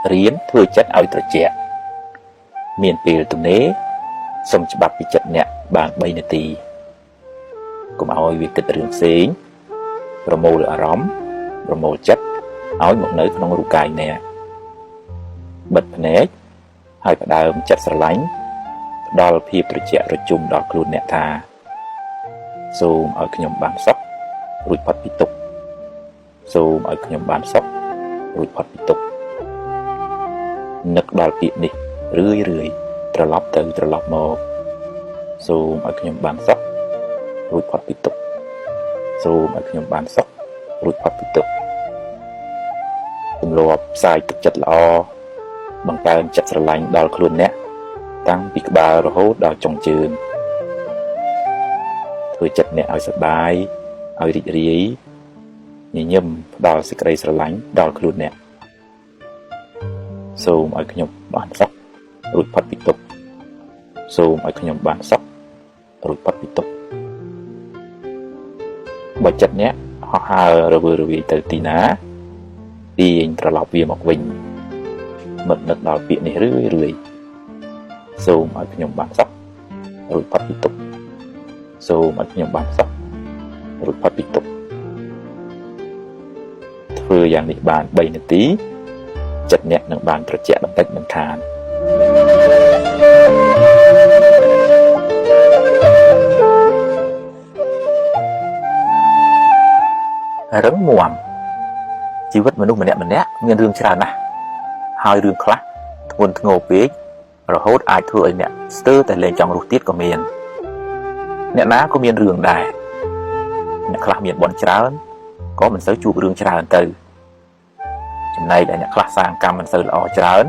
រៀនធ្វើចិត្តឲ្យត្រជាក់មានពេលទំនេរសូមច្បាប់ពីចិត្តអ្នកបាន3នាទីកុំឲ្យវាគិតរឿងផ្សេងប្រមូលអារម្មណ៍ប្រមូលចិត្តឲ្យមកនៅក្នុងរូបកាយអ្នកបិទភ្នែកហើយផ្ដើមចិត្តស្រឡាញ់ផ្ដល់ភាពត្រជាក់រជុំដល់ខ្លួនអ្នកថាសូមឲ្យខ្ញុំបានសុខរួចផុតពីទុក្ខសូមឲ្យខ្ញុំបានសុខរួចផុតពីទុក្ខនឹកដល់ពាក្យនេះរឿយត្រឡប់ទៅត្រឡប់មកសូមឲ្យខ្ញុំបានសុខរួចផុតពីទុក្ខសូមឲ្យខ្ញុំបានសុខរួចផុតពីទុក្ខទម្លាប់ផ្សាយទឹកចិត្តល្អបង្កើនចិត្តស្រឡាញ់ដល់ខ្លួនអ្នកតាំងពីក្បាលរហូតដល់ចុងជើងធ្វើចិត្តអ្នកឲ្យសប្បាយឲ្យរីករាយញញឹមផ្ដល់សេចក្តីស្រឡាញ់ដល់ខ្លួនអ្នកសូមឲ្យខ្ញុំបានសុខរួចផុតពីទុក្ខសូមឲ្យខ្ញុំបានសុខរួចផុតពីទុក្ខបើចិត្តអ្នកហោះហើររវើរវាយទៅទីណាទាញត្រឡប់វាមកវិញនឹកដល់ពាក្យនេះរឿយសូមឲ្យខ្ញុំបានសុខរួចផុតពីទុក្ខសូមឲ្យខ្ញុំបានសុខរួចផុតពីទុក្ខធ្វើយ៉ាងនេះបាន3នាទីចិត្តអ្នកនឹងបានត្រជាក់បន្តិចមិនខានរឹងមាំជីវិតមនុស្សម្នាក់មានរឿងច្រើនណាស់ហើយរឿងខ្លះធ្ងន់ធ្ងរពេករហូតអាចធ្វើឲ្យអ្នកស្ទើរតែលែងចង់រស់ទៀតក៏មានអ្នកណាក៏មានរឿងដែរអ្នកខ្លះមានបុណ្យច្រើនក៏មិនសូវជួបរឿងច្រើនទៅចំណែកឯអ្នកខ្លះសាងកម្មមិនសូវល្អច្រើន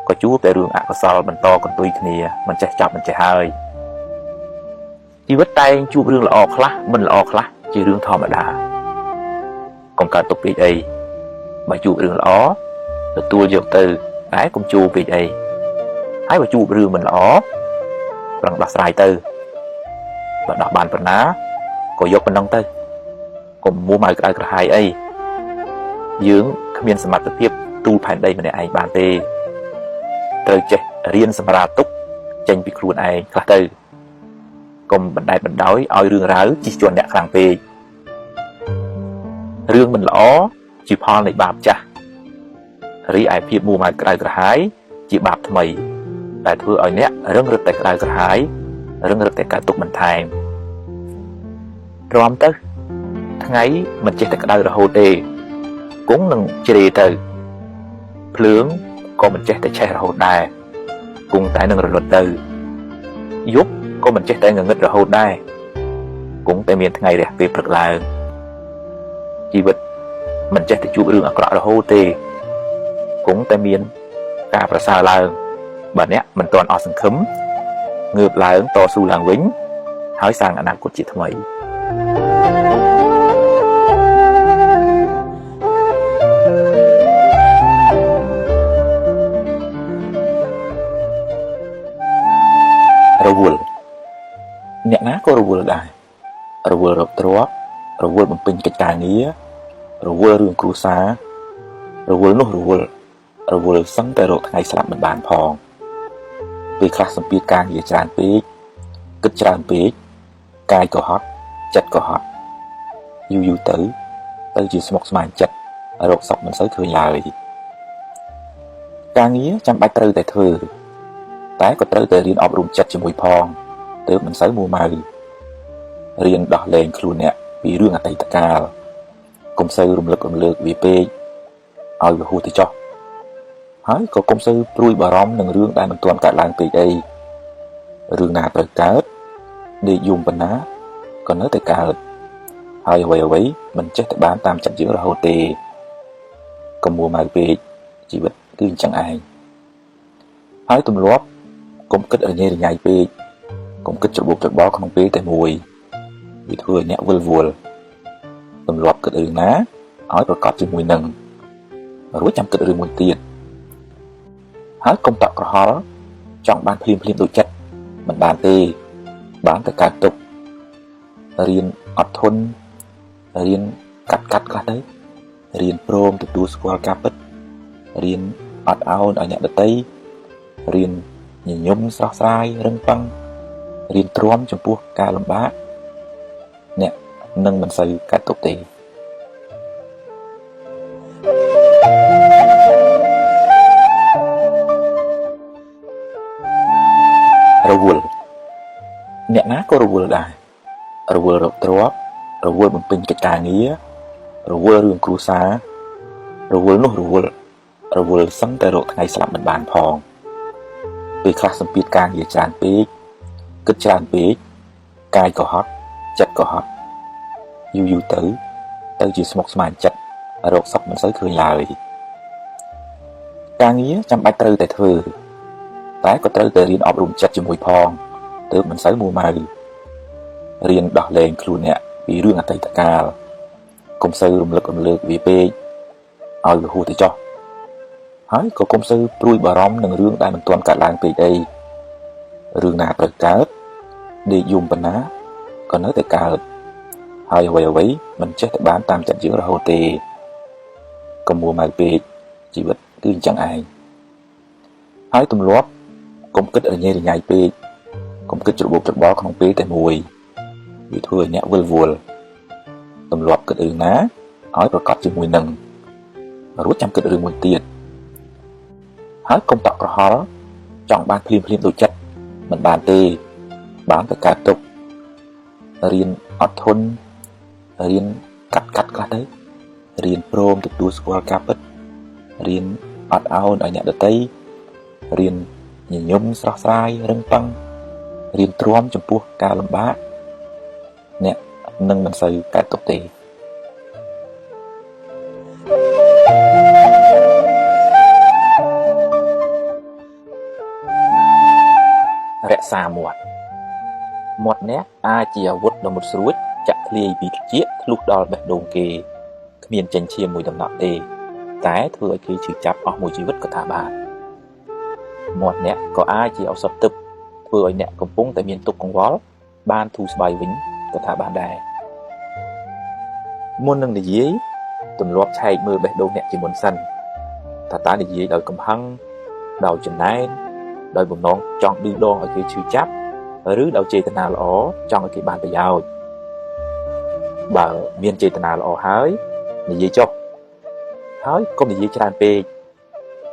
ក៏ជួបតែរឿងអកុសលបន្តកន្ទុយគ្នាមិនចេះចាប់មិនចេះហើយជីវិតតែងជួបរឿងល្អខ្លះមិនល្អខ្លះជារឿងធម្មតាកុំកើតទុកពេកអីបើជួបរឿងល្អទទួលយកទៅតែកុំជួបពេកអីហើយបើជួបរឿងមិនល្អប្រឹងដោះស្រាយទៅបើដោះបានប៉ុណ្ណាក៏យកប៉ុណ្ណឹងទៅកុំមួម៉ៅក្តៅក្រហាយអីយើងគ្មានសមត្ថភាពទូលផែនដីម្នាក់ឯងបានទេត្រូវចេះរៀនសម្រាលទុកចេញពីខ្លួនឯងខ្លះទៅកុំបណ្តែតបណ្ដោយឲ្យរឿងរ៉ាវជិះជាន់អ្នកខ្លាំងពេករឿងមិនល្អជាផលនៃបាបចាស់រីឯភាពមួម៉ៅក្តៅក្រហាយជាបាបថ្មីដែលធ្វើឲ្យអ្នករឹងរឹតតែក្តៅក្រហាយរឹងរឹតតែកើតទុកបន្ថែមទ្រាំទៅថ្ងៃមិនចេះតែក្តៅរហូតទេគង់នឹងជ្រេទៅភ្លើងក៏មិនចេះតែឆេះរហូតដែរគង់តែនឹងរលត់ទៅយប់ក៏មិនចេះតែងងឹតរហូតដែរគង់តែមានថ្ងៃរះពេលព្រឹកឡើងជីវិតមិនចេះតែជួបរឿងអាក្រក់រហូតទេគង់តែមានការប្រសើរឡើងបើអ្នកមិនទាន់អស់សង្ឃឹមងើបឡើងតស៊ូឡើងវិញហើយសាងអនាគតជាថ្មីរវល់អ្នកណាក៏រវល់ដែររវល់រកទ្រព្យរវល់បំពេញកិច្ចការងាររវល់រឿងគ្រួសាររវល់នោះរវល់សឹងតែរកថ្ងៃស្លាប់មិនបានផងពេលខ្លះសម្ពាធការងារច្រើនពេកគិតច្រើនពេកកាយក៏ហត់ចិត្តក៏ហត់យូរទៅជាស្មុគស្មាញចិត្តរកសុខមិនសូវឃើញឡើយការងារចាំបាច់ត្រូវតែធ្វើតែក៏ត្រូវតែរៀនអប់រំចិត្តជាមួយផងទើបមិនសូវមួម៉ៅរៀនដោះលែងខ្លួនអ្នកពីរឿងអតីតកាលកុំសូវរំលឹករំលើកវាពេកឲ្យវាហួសទៅចោះហើយក៏កុំសូវព្រួយបារម្ភនឹងរឿងដែលមិនទាន់កើតឡើងពេកអីរឿងណាត្រូវកើតដេកយំប៉ុណ្ណាក៏នៅតែកើតហើយអ្វីមិនចេះតែបានតាមចិត្តយើងរហូតទេកុំមួម៉ៅពេកជីវិតគឺអញ្ចឹងឯងហើយទម្លាប់កុំគិតរញ៉េរញ៉ៃពេកកុំគិតច្របូកច្របល់ក្នុងពេលតែមួយវាធ្វើឲ្យអ្នកវិលវល់ទម្លាប់គិតរឿងណាឲ្យប្រកបជាមួយនឹងរួចចាំគិតរឿងមួយទៀតហើយកុំតក់ក្រហល់ចង់បានភ្លាមដូចចិត្តមិនបានទេបានតែកើតទុករៀនអត់ធន់រៀនកាត់ខ្លះទៅរៀនព្រមទទួលស្គាល់ការពិត រៀនអត់ឱនឲ្យអ្នកដទៃរៀនញញឹមស្រស់ស្រាយរឹងប៉ឹងរៀនទ្រាំចំពោះការលំបាកអ្នកនឹងមិនសូវកាត់ទុកទេរវល់អ្នកណាក៏រវល់ដែររវល់រកទ្រព្យរវល់បំពេញកិច្ចការងាររវល់រឿងគ្រួសាររវល់នោះរវល់សឹងតែរកថ្ងៃស្លាប់មិនបានផងពេលខ្លះសម្ពាធការងារច្រើនពេកគិតច្រើនពេកកាយក៏ហត់ចិត្តក៏ហត់យូរទៅជាស្មុគស្មាញចិត្តរកសុខមិនសូវឃើញឡើយការងារចាំបាច់ត្រូវតែធ្វើតែក៏ត្រូវតែរៀនអប់រំចិត្តជាមួយផងទើបមិនសូវមួម៉ៅរៀនដោះលែងខ្លួនអ្នកពីរឿងអតីតកាលកុំសូវរំលឹករំលើកវាពេកឲ្យវាហួសទៅចុះហើយក៏កុំសូវព្រួយបារម្ភនឹងរឿងដែលមិនទាន់កើតឡើងពេកអីរឿងណាត្រូវកើតដេកយំប៉ុណ្ណាក៏នៅតែកើតហើយអ្វីមិនចេះតែបានតាមចិត្តយើងរហូតទេកុំមួម៉ៅពេកជីវិតគឺអញ្ចឹងឯងហើយទម្លាប់កុំគិតរញ៉េរញ៉ៃពេកកុំគិតច្របូកច្របល់ក្នុងពេលតែមួយវាធ្វើឲ្យអ្នកវិលវល់ទម្លាប់គិតរឿងណាឲ្យប្រកបជាមួយនឹងរួចចាំគិតរឿងមួយទៀតហើយកុំតក់ក្រហល់ចង់បានភ្លាមដូចចិត្តមិនបានទេបានតែកើតទុករៀនអត់ធន់រៀនកាត់ខ្លះទៅរៀនព្រមទទួលស្គាល់ការពិតរៀនអត់ឱនឲ្យអ្នកដទៃរៀនញញឹមស្រស់ស្រាយរឹងប៉ឹងរៀនទ្រាំចំពោះការលំបាកអ្នកនឹងមិនសូវកើតទុកទេរក្សាមាត់អ្នកអាចជាអាវុធដ៏មុតស្រួចចាក់ធ្លាយពីត្រចៀកធ្លុះដល់បេះដូងគេគ្មានចិញ្ចៀមមួយដំណក់ទេតែធ្វើឲ្យគេឈឺចាប់អស់មួយជីវិតក៏ថាបានមាត់អ្នកក៏អាចជាឱសថទិព្វធ្វើឲ្យអ្នកកំពុងតែមានទុក្ខកង្វល់បានធូរស្បើយវិញក៏ថាបានដែរមុននឹងនិយាយទម្លាប់ឆែកមើលបេះដូងអ្នកជាមុនសិនថាតើនិយាយដោយកំហឹងដោយចំណែនដោយបំណងចង់ឌឺដងឲ្យគេឈឺចាប់ឬដោយចេតនាល្អចង់ឲ្យគេបានប្រយោជន៍បើមានចេតនាល្អហើយនិយាយចុះហើយកុំនិយាយច្រើនពេក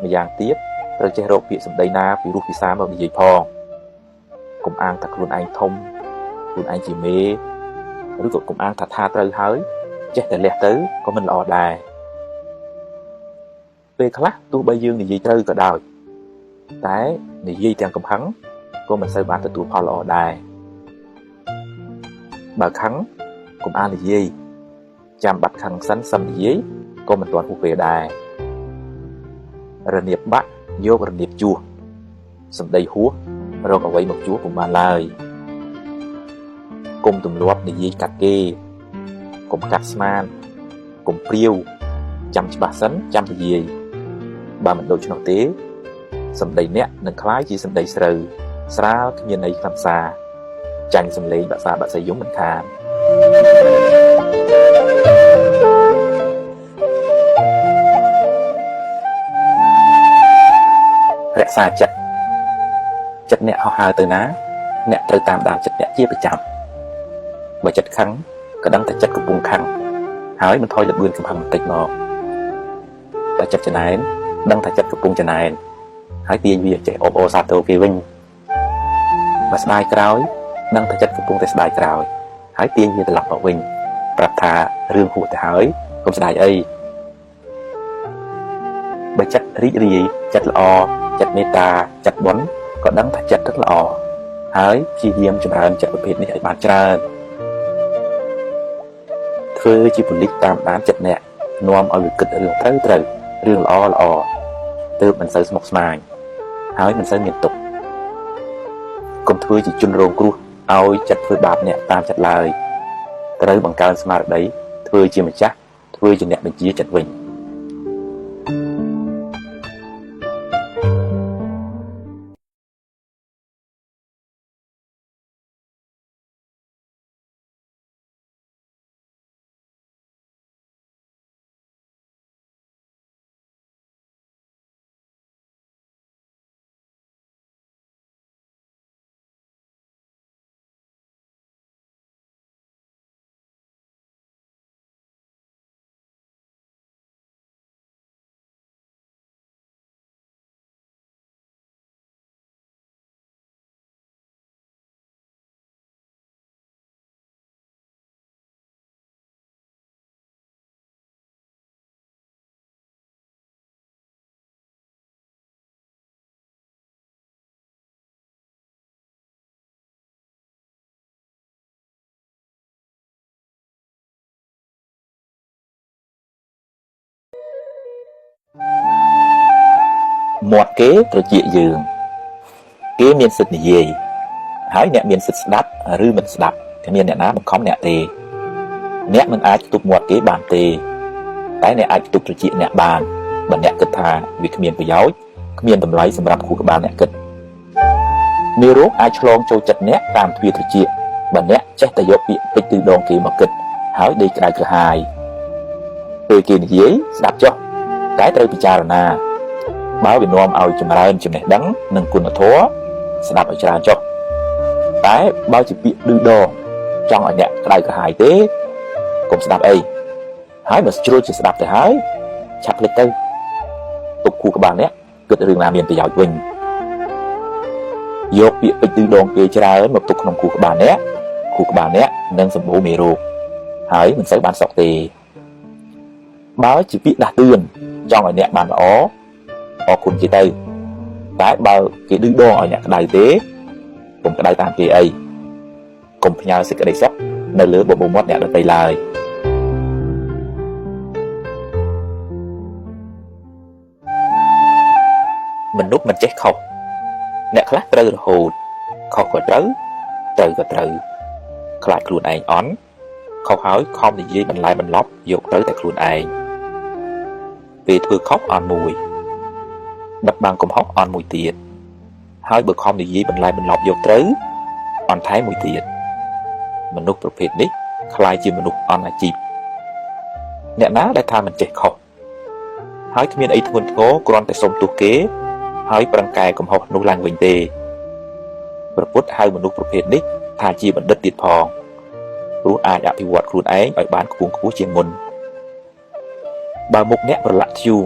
ម្យ៉ាងទៀតត្រូវចេះរកពាក្យសម្ដីណាពីរោះពិសាមកនិយាយផងកុំអាងថាខ្លួនឯងធំខ្លួនឯងជាមេឬក៏កុំអាងថាត្រូវហើយចេះតែលះទៅក៏មិនល្អដែរពេលខ្លះទោះបីយើងនិយាយត្រូវក៏ដោយតែនិយាយទាំងកំហឹងក៏មិនសូវបានទទួលផលល្អដែរបើខឹងកុំអាននិយាយចាំបាត់ខឹងសិនសឹមនិយាយក៏មិនទាន់ហួសពេលដែររនាបបាក់យករនាបជួសសម្ដីហួសរកអ្វីមកជួសពុំបានឡើយកុំទម្លាប់និយាយកាត់គេកុំកាត់ស្មានកុំព្រាវចាំច្បាស់សិនចាំនិយាយបើមិនដូច្នោះទេសម្ដីអ្នកនឹងคล้ายជាសម្ដីស្រូវស្រាលគ្មានន័យខ្លឹមសារចាញ់សម្លេងបាក់សាយំមិនខានរក្សាចិត្តអ្នកហោះហើរទៅណាអ្នកត្រូវតាមដានចិត្តអ្នកជាប្រចាំបើចិត្តខឹងក៏ដឹងតែចិត្តកំពុងខឹងហើយមិនថយលបឿនកំហឹងបន្តិចមកបើចិត្តចំណែនដឹងថាចិត្តកំពុងចំណែនហើយទាញវាចេះអបអរសាទរគេវិញបើស្ដាយក្រោយដឹងថាចិត្តកំពុងតែស្ដាយក្រោយហើយទាញវាត្រឡប់មកវិញប្រាប់ថារឿងហួសទៅហើយកុំស្ដាយអីបើចិត្តរីករាយចិត្តល្អចិត្តមេត្តាចិត្តបុណ្យក៏ដឹងថាចិត្តrấtល្អហើយព្យាយាមចម្រើនចិត្តប្រភេទនេះឲ្យបានច្រើនធ្វើជាប៉ូលីសតាមដានចិត្តអ្នកនាំឲ្យវាគិតរឿងត្រូវរឿងល្អទើបមិនសូវស្មុគស្មាញហើយមិនសូវមានទុក្ខកុំធ្វើជាជនរងគ្រោះឲ្យចិត្តធ្វើបាបអ្នកតាមចិត្តឡើយត្រូវបង្កើនស្មារតីធ្វើជាម្ចាស់ធ្វើជាអ្នកបញ្ជាចិត្តវិញ មាត់គេត្រជាយើងគេមានសិទ្ធិនិយាយហើយអ្នកមានសិទ្ធិស្ដាប់ឬមិនស្ដាប់គ្មានអ្នកណាបង្ខំអ្នកទេអ្នកមិនអាចទប់មាត់គេបានទេតែអ្នកអាចទប់ត្រជាអ្នកបានបើអ្នកគិតថាវាគ្មានប្រយោជន៍គ្មានតម្លៃសម្រាប់ខួរក្បាលអ្នកគិតមេរោគអាចឆ្លងចូលចិត្តអ្នកតាមទ្វារត្រជាបើអ្នកចេះតែយកពាក្យពេចន៍ទិដងគេមកគិតហើយដេកក្តៅក្រហាយពេលគេនិយាយស្ដាប់ចុះតែត្រូវពិចារណាបើវានាំឲ្យចម្រើនចំណេះដឹងនិងគុណធម៌ស្ដាប់ឲ្យច្រើនចុះតែបើជាពាក្យឌឺដងចង់ឲ្យអ្នកក្តៅក្រហាយទេកុំស្ដាប់អីហើយបើជ្រុលជាស្ដាប់ទៅហើយឆាប់ភ្លេចទៅទុកខួរក្បាលអ្នកគិតរឿងណាមានប្រយោជន៍វិញយកពាក្យពេចន៍ឌឺដងគេច្រើនមកទុកក្នុងខួរក្បាលអ្នកនឹងសម្បូរមេរោគហើយមិនសូវបានសុខទេបើជាពាក្យដាស់តឿនចង់ឲ្យអ្នកបានល្អអរគុណគេទៅតែបើគេឌឺដងឲ្យអ្នកក្តៅទេកុំក្តៅតាមគេអីកុំផ្ញើសេចក្តីសុខនៅលើបបោមាត់អ្នកដទៃឡើយមនុស្សមិនចេះខុសអ្នកខ្លះត្រូវរហូតខុសក៏ត្រូវក៏ត្រូវខ្លាចខ្លួនឯងអន់ខុសហើយខំនិយាយបន្លែបន្លប់យកទៅតែខ្លួនឯងពេលធ្វើខុសអន់មួយបិទបាំងកំហុសអន់មួយទៀតហើយបើខំនិយាយបន្លែបន្លប់យកត្រូវអន់ថែមមួយទៀតមនុស្សប្រភេទនេះខ្លាចជាមនុស្សអន់អាជីពអ្នកណាដែលថាមិនចេះខុសហើយគ្មានអីធ្ងន់ធ្ងរគ្រាន់តែសុំទោសគេហើយប្រឹងកែកំហុសនោះឡើងវិញទេព្រះពុទ្ធហៅមនុស្សប្រភេទនេះថាជាបណ្ឌិតទៀតផងព្រោះអាចអភិវឌ្ឍខ្លួនឯងឲ្យបានខ្ពង់ខ្ពស់ជាងមុនបើមុខអ្នកប្រឡាក់ធ្យូង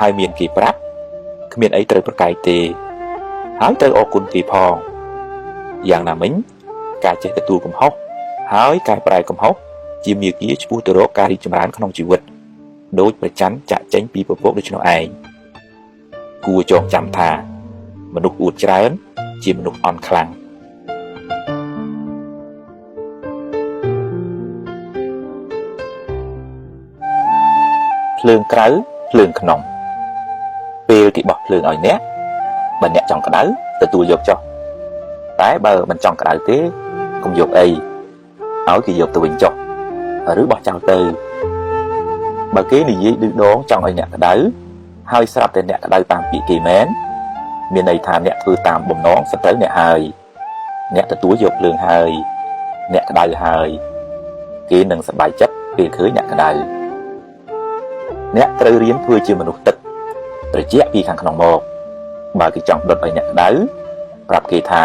ហើយមានគេប្រាប់គ្មានអីត្រូវប្រកែកទេហើយត្រូវអរគុណគេផងយ៉ាងណាមិញការចេះទទួលកំហុសហើយកែប្រែកំហុសជាមាគ៌ាឆ្ពោះទៅរកការរីកចម្រើនក្នុងជីវិតដោយប្រច័ណ្ឌចាក់ចែងពីពពកដូច្នោះឯងគួរចងចាំថាមនុស្សអួតច្រើនជាមនុស្សអន់ខ្លាំងភ្លើងក្រៅភ្លើងក្នុងពេលគេបោះភ្លើងឲ្យអ្នកបើអ្នកចង់ក្តៅទទួលយកចុះតែបើមិនចង់ក្តៅទេកុំយកអីឲ្យគេយកទៅវិញចុះឬបោះចោលទៅបើគេនិយាយឌឺដងចង់ឲ្យអ្នកក្តៅហើយស្រាប់តែអ្នកក្តៅតាមពាក្យគេមែនមានន័យថាអ្នកធ្វើតាមបំណងសត្រូវអ្នកហើយអ្នកទទួលយកភ្លើងហើយអ្នកក្តៅហើយគេនឹងសប្បាយចិត្តពេលឃើញអ្នកក្តៅអ្នកត្រូវរៀនធ្វើជាមនុស្សទឹកត្រជាក់ពីខាងក្នុងមកបើគេចង់ដុតឲ្យអ្នកក្តៅប្រាប់គេថា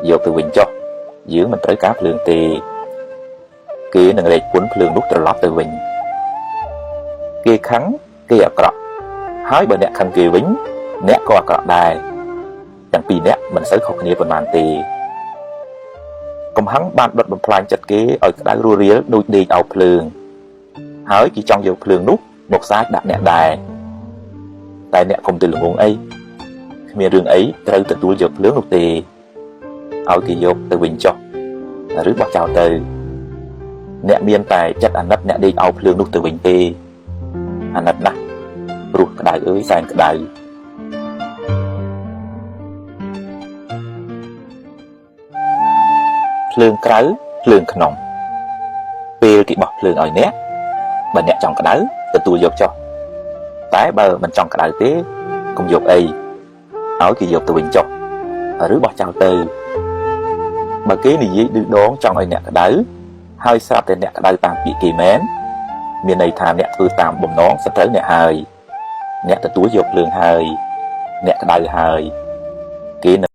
យកទៅវិញចុះយើងមិនត្រូវការភ្លើងទេគេនឹងរែកពុនភ្លើងនោះត្រឡប់ទៅវិញគេខឹងគេអាក្រក់ហើយបើអ្នកខឹងគេវិញអ្នកក៏អាក្រក់ដែរទាំងពីរអ្នកមិនសូវខុសគ្នាប៉ុន្មានទេកំហឹងបានដុតបំផ្លាញចិត្តគេឲ្យក្តៅរស់រាលដូចដេកអោបភ្លើងហើយគេចង់យកភ្លើងនោះមកសាចដាក់អ្នកដែរតែអ្នកកុំទៅល្ងងអីគ្មានរឿងអីត្រូវទទួលយកភ្លើងនោះទេឲ្យគេយកទៅវិញចុះឬបោះចោលទៅអ្នកមានតែចិត្តអាណិតអ្នកដេកអោបភ្លើងនោះទៅវិញទេអាណិតណាស់ព្រោះក្តៅអើយសែនក្តៅភ្លើងក្រៅភ្លើងក្នុងពេលគេបោះភ្លើងឲ្យអ្នកបើអ្នកចង់ក្តៅទទួលយកចុះតែបើមិនចង់ក្តៅទេកុំយកអីឲ្យគេយកទៅវិញចុះឬបោះចោលទៅបើគេនិយាយឌឺដងចង់ឲ្យអ្នកក្តៅហើយស្រាប់តែអ្នកក្តៅតាមពាក្យគេមែនមានន័យថាអ្នកធ្វើតាមបំណងសត្រូវអ្នកហើយអ្នកទទួលយកភ្លើងហើយអ្នកក្តៅហើយគេ